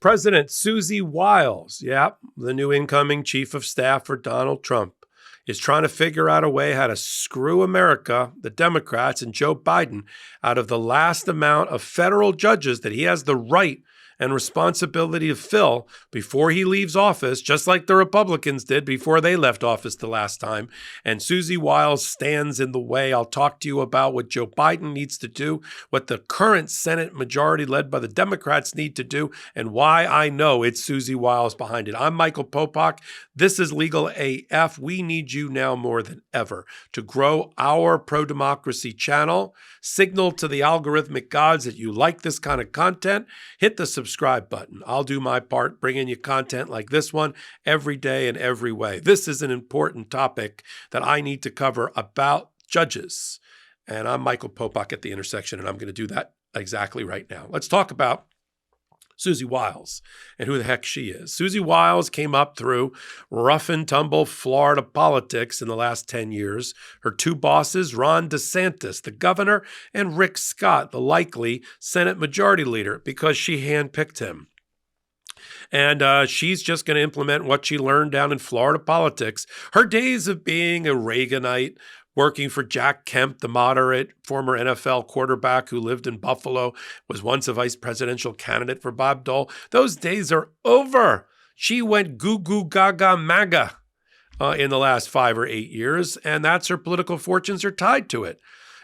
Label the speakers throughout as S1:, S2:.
S1: President Susie WS, the new incoming chief of staff for Donald Trump, is trying to figure out a way how to screw America, the Democrats, and Joe Biden out of the last amount of federal judges that he has the right and responsibility to fill before he leaves office, just like the Republicans did before they left office the last time. And Susie WS stands in the way. I'll talk to you about what Joe Biden needs to do, what the current Senate majority led by the Democrats need to do, and why I know it's Susie WS behind it. I'm Michael Popok. This is Legal AF. We need you now more than ever to grow our pro-democracy channel. Signal to the algorithmic gods that you like this kind of content. Hit the subscribe button. I'll do my part, bringing you content like this one every day in every way. This is an important topic that I need to cover about judges. And I'm Michael Popok at The Intersection, and I'm going to do that exactly right now. Let's talk about Susie WS and who the heck she is. Susie WS came up through rough and tumble Florida politics in the last 10 years. Her two bosses, Ron DeSantis, the governor, and Rick Scott, the likely Senate majority leader, because she handpicked him. And she's just going to implement what she learned down in Florida politics. Her days of being a Reaganite, working for Jack Kemp, the moderate former NFL quarterback who lived in Buffalo, was once a vice presidential candidate for Bob Dole. Those days are over. She went goo goo gaga MAGA in the last 5 or 8 years, and that's her political fortunes are tied to it.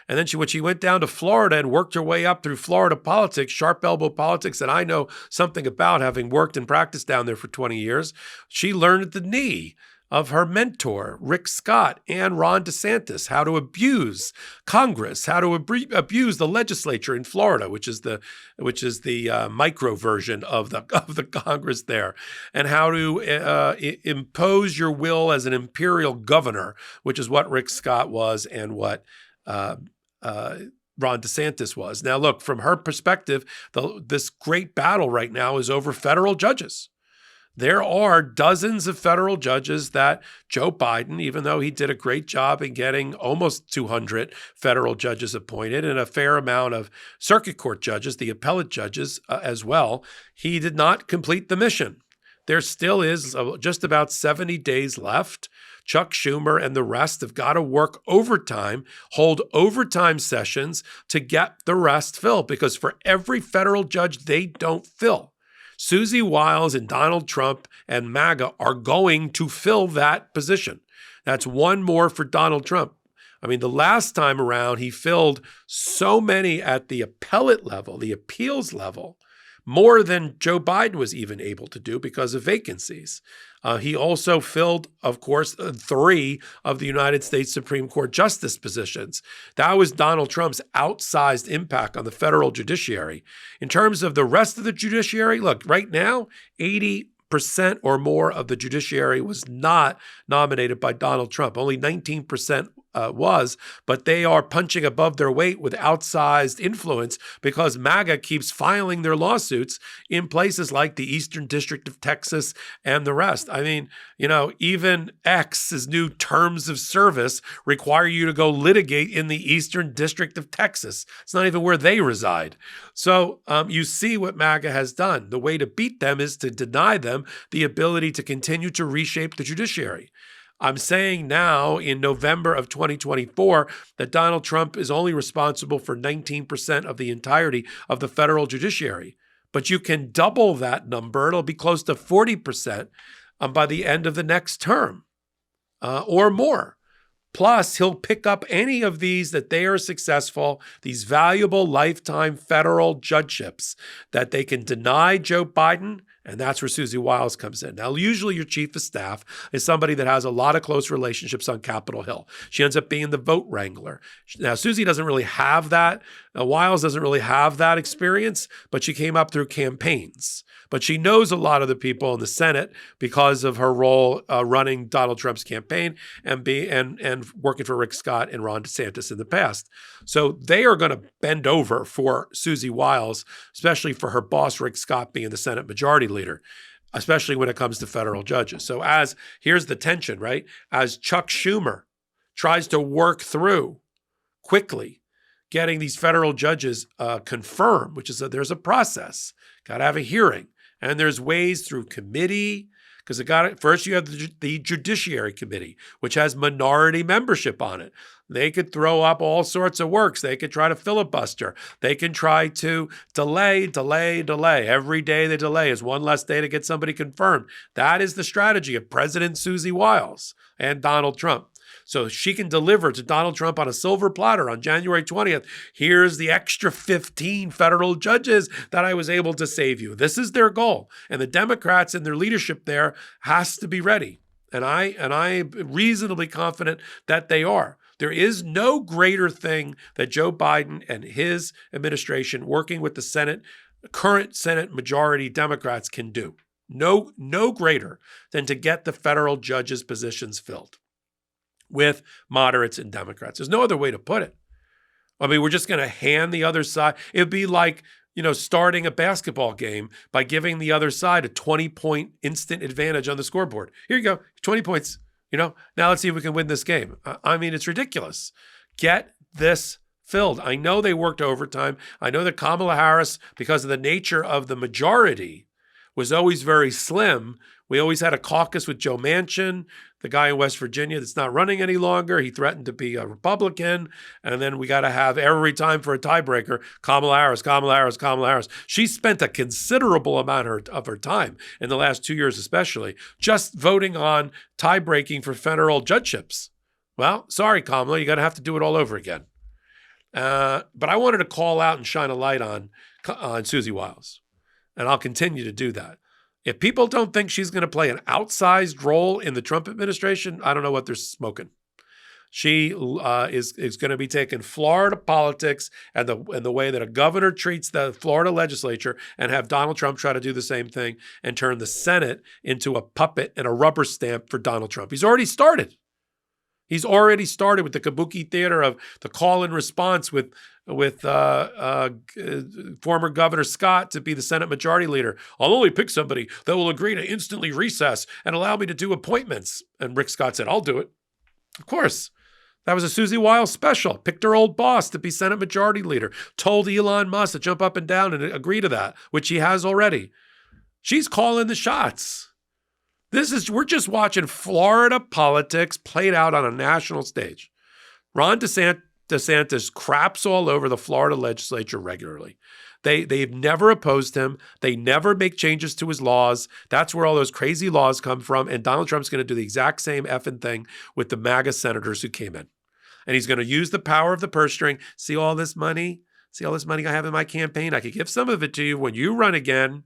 S1: And then when she went down to Florida and worked her way up through Florida politics, sharp elbow politics that I know something about, having worked and practiced down there for 20 years, she learned at the knee of her mentor, Rick Scott and Ron DeSantis, how to abuse Congress, how to abuse the legislature in Florida, which is the micro version of the Congress there, and how to impose your will as an imperial governor, which is what Rick Scott was and what Ron DeSantis was. Now, look, from her perspective, this great battle right now is over federal judges. There are dozens of federal judges that Joe Biden, even though he did a great job in getting almost 200 federal judges appointed and a fair amount of circuit court judges, the appellate judges as well, he did not complete the mission. There still is just about 70 days left. Chuck Schumer and the rest have got to work overtime, hold overtime sessions to get the rest filled, because for every federal judge they don't fill, Susie WS and Donald Trump and MAGA are going to fill that position. That's one more for Donald Trump. I mean, the last time around, he filled so many at the appellate level, the appeals level, more than Joe Biden was even able to do because of vacancies. He also filled, of course, 3 of the United States Supreme Court justice positions. That was Donald Trump's outsized impact on the federal judiciary. In terms of the rest of the judiciary, look, right now, 80% or more of the judiciary was not nominated by Donald Trump. Only 19% was, but they are punching above their weight with outsized influence because MAGA keeps filing their lawsuits in places like the Eastern District of Texas and the rest. I mean, even X's new terms of service require you to go litigate in the Eastern District of Texas. It's not even where they reside. So you see what MAGA has done. The way to beat them is to deny them the ability to continue to reshape the judiciary. I'm saying now in November of 2024 that Donald Trump is only responsible for 19% of the entirety of the federal judiciary. But you can double that number. It'll be close to 40% by the end of the next term or more. Plus, he'll pick up any of these that they are successful, these valuable lifetime federal judgeships that they can deny Joe Biden. And that's where Susie WS comes in. Now, usually your chief of staff is somebody that has a lot of close relationships on Capitol Hill. She ends up being the vote wrangler. Now, Susie doesn't really have that. WS doesn't really have that experience, but she came up through campaigns. But she knows a lot of the people in the Senate because of her role running Donald Trump's campaign and working for Rick Scott and Ron DeSantis in the past. So they are going to bend over for Susie WS, especially for her boss, Rick Scott, being the Senate majority leader, especially when it comes to federal judges. So here's the tension, right? As Chuck Schumer tries to work through quickly getting these federal judges confirmed, which is that there's a process, got to have a hearing. And there's ways through committee, because first you have the Judiciary Committee, which has minority membership on it. They could throw up all sorts of works. They could try to filibuster. They can try to delay. Every day they delay is one less day to get somebody confirmed. That is the strategy of President Susie Wiles and Donald Trump. So she can deliver to Donald Trump on a silver platter on January 20th. Here's the extra 15 federal judges that I was able to save you. This is their goal. And the Democrats and their leadership there has to be ready. And I'm reasonably confident that they are. There is no greater thing that Joe Biden and his administration working with the current Senate majority Democrats can do. No greater than to get the federal judges' positions filled with moderates and Democrats. There's no other way to put it. I mean, we're just going to hand the other side. It'd be like, starting a basketball game by giving the other side a 20-point instant advantage on the scoreboard. Here you go, 20 points. Now let's see if we can win this game. I mean, it's ridiculous. Get this filled. I know they worked overtime. I know that Kamala Harris, because of the nature of the majority, was always very slim. We always had a caucus with Joe Manchin, the guy in West Virginia that's not running any longer. He threatened to be a Republican. And then we got to have every time for a tiebreaker, Kamala Harris. She spent a considerable amount of her time in the last 2 years especially just voting on tie-breaking for federal judgeships. Well, sorry, Kamala, you're going to have to do it all over again. But I wanted to call out and shine a light on Susie Wiles. And I'll continue to do that. If people don't think she's going to play an outsized role in the Trump administration, I don't know what they're smoking. She is going to be taking Florida politics and the way that a governor treats the Florida legislature and have Donald Trump try to do the same thing and turn the Senate into a puppet and a rubber stamp for Donald Trump. He's already started. He's already started with the kabuki theater of the call and response with former Governor Scott to be the Senate Majority Leader. I'll only pick somebody that will agree to instantly recess and allow me to do appointments. And Rick Scott said, I'll do it. Of course. That was a Susie Wiles special. Picked her old boss to be Senate Majority Leader. Told Elon Musk to jump up and down and agree to that, which he has already. She's calling the shots. We're just watching Florida politics played out on a national stage. Ron DeSantis craps all over the Florida legislature regularly. They've never opposed him. They never make changes to his laws. That's where all those crazy laws come from. And Donald Trump's going to do the exact same effing thing with the MAGA senators who came in. And he's going to use the power of the purse string. See all this money? See all this money I have in my campaign? I could give some of it to you when you run again.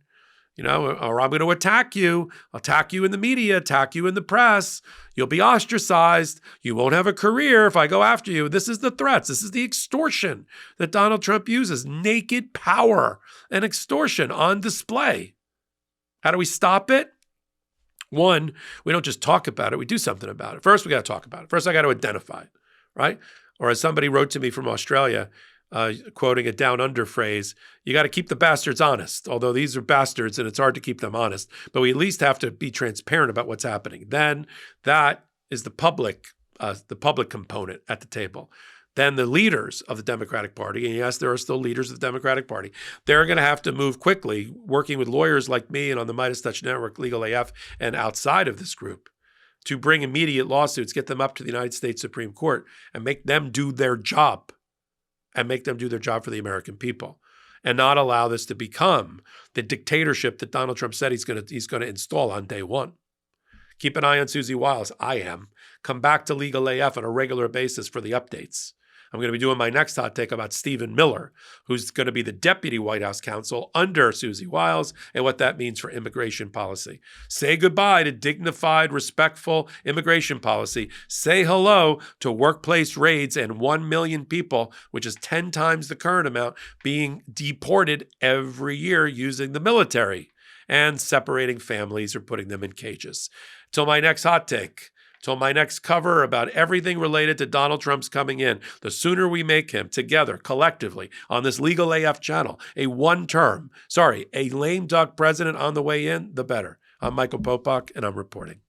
S1: Or I'm going to attack you. I'll attack you in the media, attack you in the press. You'll be ostracized. You won't have a career if I go after you. This is the threats. This is the extortion that Donald Trump uses. Naked power and extortion on display. How do we stop it? One, we don't just talk about it. We do something about it. First, we got to talk about it. First, I got to identify it, right? Or as somebody wrote to me from Australia, quoting a down under phrase, you got to keep the bastards honest, although these are bastards and it's hard to keep them honest, but we at least have to be transparent about what's happening. Then that is the public component at the table. Then the leaders of the Democratic Party, and yes, there are still leaders of the Democratic Party, they're going to have to move quickly, working with lawyers like me and on the Midas Touch Network, Legal AF, and outside of this group, to bring immediate lawsuits, get them up to the United States Supreme Court, and make them do their job. And make them do their job for the American people, and not allow this to become the dictatorship that Donald Trump said he's going to install on day one. Keep an eye on Susie Wiles. I am. Come back to Legal AF on a regular basis for the updates. I'm going to be doing my next hot take about Stephen Miller, who's going to be the deputy White House counsel under Susie Wiles and what that means for immigration policy. Say goodbye to dignified, respectful immigration policy. Say hello to workplace raids and 1 million people, which is 10 times the current amount, being deported every year using the military and separating families or putting them in cages. Till my next hot take. Till my next cover about everything related to Donald Trump's coming in. The sooner we make him together, collectively, on this Legal AF channel, a lame duck president on the way in, the better. I'm Michael Popok, and I'm reporting.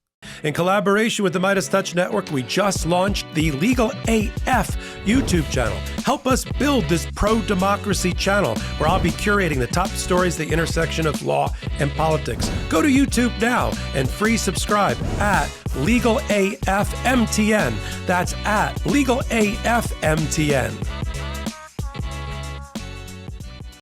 S1: In collaboration with the Midas Touch Network, we just launched the Legal AF YouTube channel. Help us build this pro-democracy channel where I'll be curating the top stories at the intersection of law and politics. Go to YouTube now and free subscribe at Legal AF MTN. That's at Legal AF MTN.